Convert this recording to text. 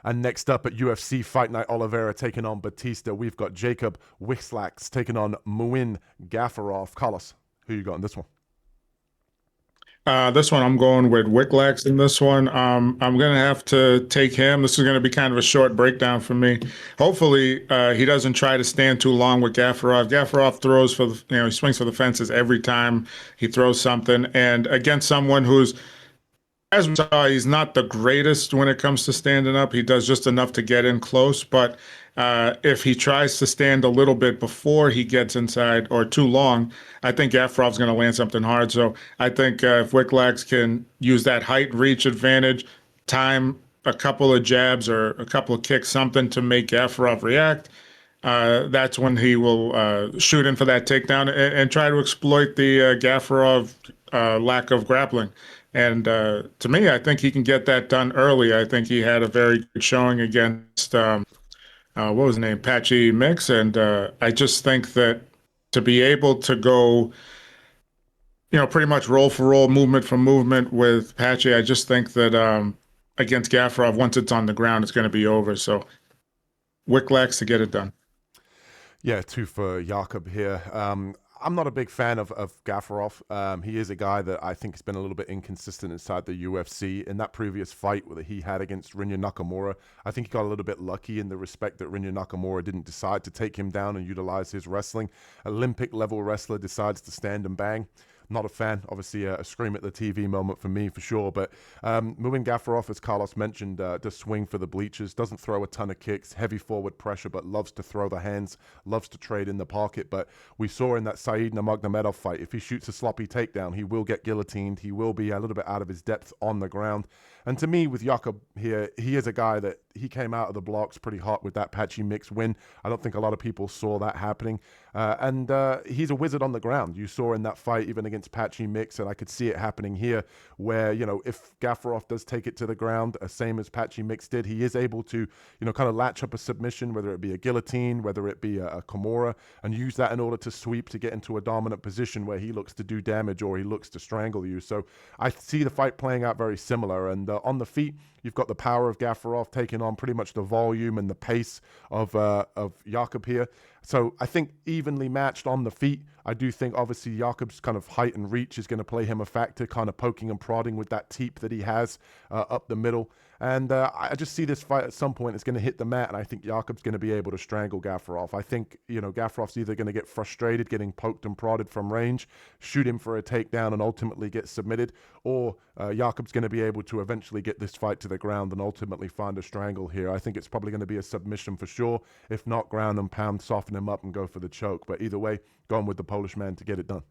And next up at UFC Fight Night, Oliveira taking on Bautista. We've got Jakub Wiklacz taking on Muin Gafurov. Carlos, who you got in this one? This one I'm going with Wiklacz in this one. I'm gonna have to take him. This is gonna be kind of a short breakdown for me. Hopefully, he doesn't try to stand too long with Gafurov. Gafurov throws for the, he swings for the fences every time he throws something, and against someone who's, as we saw, he's not the greatest when it comes to standing up. He does just enough to get in close, but if he tries to stand a little bit before he gets inside or too long, I think Gafurov's going to land something hard. So I think if Wiklacz can use that height reach advantage, time a couple of jabs or a couple of kicks, something to make Gafurov react, that's when he will shoot in for that takedown and try to exploit the Gafurov lack of grappling. And to me, I think he can get that done early. I think he had a very good showing against, what was his name, Patchy Mix. And I just think that to be able to go, pretty much roll for roll, movement for movement with Patchy, I just think that against Gafurov, once it's on the ground, it's going to be over. So Wiklacz to get it done. Yeah, two for Jakub here. I'm not a big fan of Gafurov. He is a guy that I think has been a little bit inconsistent inside the UFC. In that previous fight that he had against Rinya Nakamura, I think he got a little bit lucky in the respect that Rinya Nakamura didn't decide to take him down and utilize his wrestling. Olympic level wrestler decides to stand and bang. Not a fan. Obviously, a scream at the TV moment for me, for sure. But Muin Gafurov, as Carlos mentioned, does swing for the bleachers, doesn't throw a ton of kicks, heavy forward pressure, but loves to throw the hands, loves to trade in the pocket. But we saw in that Said Nurmagomedov fight, if he shoots a sloppy takedown, he will get guillotined. He will be a little bit out of his depth on the ground. And to me, with Jakub here, he is a guy that he came out of the blocks pretty hot with that Patchy Mix win. I don't think a lot of people saw that happening. And he's a wizard on the ground. You saw in that fight, even against Patchy Mix, and I could see it happening here, where, if Gafurov does take it to the ground, same as Patchy Mix did, he is able to, kind of latch up a submission, whether it be a guillotine, whether it be a Kimura, and use that in order to sweep to get into a dominant position where he looks to do damage or he looks to strangle you. So I see the fight playing out very similar. And on the feet, you've got the power of Gafurov taking on pretty much the volume and the pace of Jakub here. So I think evenly matched on the feet. I do think obviously Jakub's kind of height and reach is going to play him a factor, kind of poking and prodding with that teep that he has up the middle. And I just see this fight at some point it's going to hit the mat, and I think Jakub's going to be able to strangle Gafurov. I think, Gafurov's either going to get frustrated getting poked and prodded from range, shoot him for a takedown and ultimately get submitted, or Jakub's going to be able to eventually get this fight to the ground and ultimately find a strangle here. I think it's probably going to be a submission for sure. If not, ground and pound, soften him up and go for the choke. But either way, going with the Polish man to get it done.